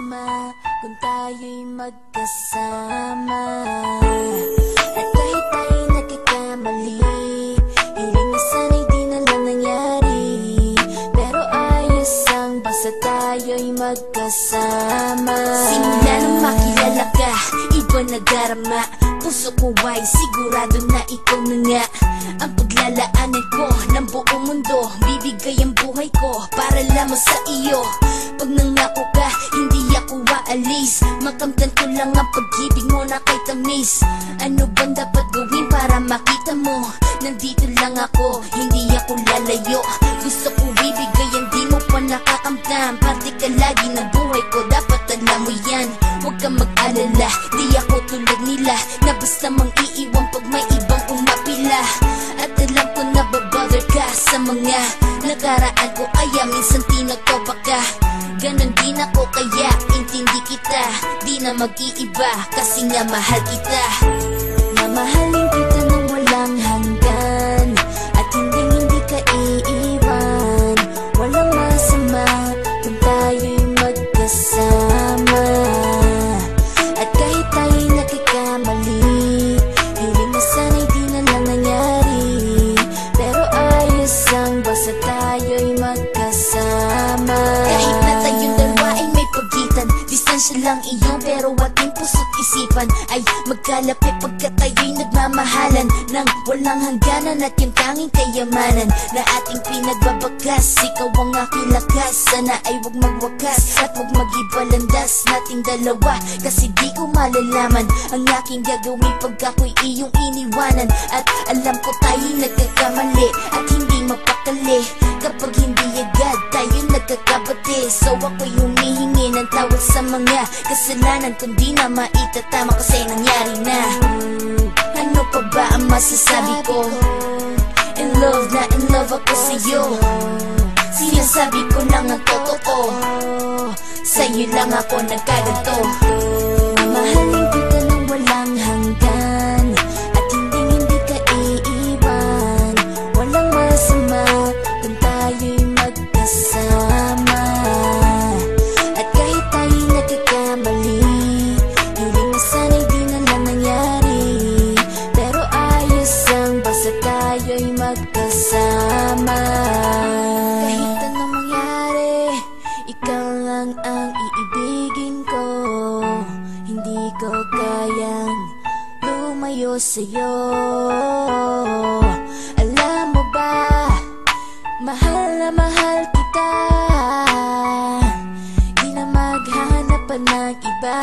masama kung tayo'y magkasama. At kahit tayo'y nagkakamali, hiling na sana'y di na lang nangyari. Pero ayos ang basta tayo'y magkasama. Simula nang makilala ka, iba na darama. Puso ko ay sigurado na ikaw na nga ang paglalaanan ko ng buong mundo. Bibigay ang buhay ko para lamang sa iyo. Pag nangako ka, hindi ako waalis. Makamtan ko lang ang pag-ibig mo na kay tamis. Ano bang dapat gawin para makita mo? Nandito lang ako, hindi ako lalayo. Gusto ko bibigay ang di mo pa nakakamtan. Parte ka lagi ng buhay ko, dapat alam mo yan. Huwag kang mag-alala, di ako tulad nila na basta mang iiwan pag may ibang umapila. At alam ko na babother ka sa mga nakaraan ko, kaya minsan tinagtopa ka. Ganon din ako kaya intindi kita. Di na mag-iiba kasi nga mahal kita. Mamahalin kita nang walang hanggan, at hindi ka iiwan. Walang masama kung tayo'y magkasama. At kahit tayo'y nagkakamali, hiling na sana'y di na lang nangyari. Pero ayos ang basta tayo'y magkasama. Kahit na tayong dalawa ay may pagitan, distansya lang iyon pero ating puso't isipan ay magkalapit pagkat tayo'y nagmamahalan ng walang hangganan. At yung tanging kayamanan na ating pinagbabakas, ikaw ang aking lakas. Sana ay huwag magwakas at huwag mag-ibalandas nating dalawa, kasi di ko malalaman ang aking gagawin pag ako'y iyong iniwanan. At alam ko tayo'y nagkakamali at hindi mapakali kapag hindi agad tayo nagkakabati. So ako'y humihingi ng tawad sa mga kasalanan kung di na maitatama kasi nangyari na. Ano pa ba ang masasabi ko? In love na in love ako sa'yo. Sinasabi ko lang ang totoo, sa'yo lang ako nagkaganto. Mamahalin kita nang walang hanggan, at hindi ka iiwan. Walang masama kung tayo'y magkasama. At kahit tayo'y nagkakamali, hiling na sana'y di na lang nangyari. Pero ayos ang basta tayo'y magkasama. Kahit anong mangyari, ikaw lang ang iibigin ko. Hindi ko kayang lumayo sa'yo. Alam mo ba, mahal na mahal kita. Di na maghanap pa ng iba,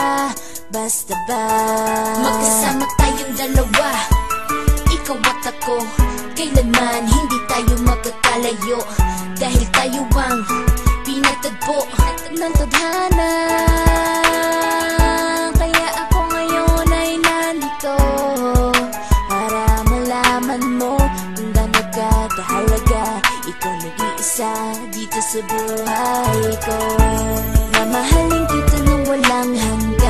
basta ba magkasama tayong dalawa, ikaw at ako. Kailanman hindi tayo magkakalayo, dahil tayo ang pinagtagpo ng tadhana. Kaya ako ngayon ay nandito para malaman mo kung gaano ka kahalaga. Ikaw nag-iisa dito sa buhay ko. Mamahalin kita nang walang hanggan,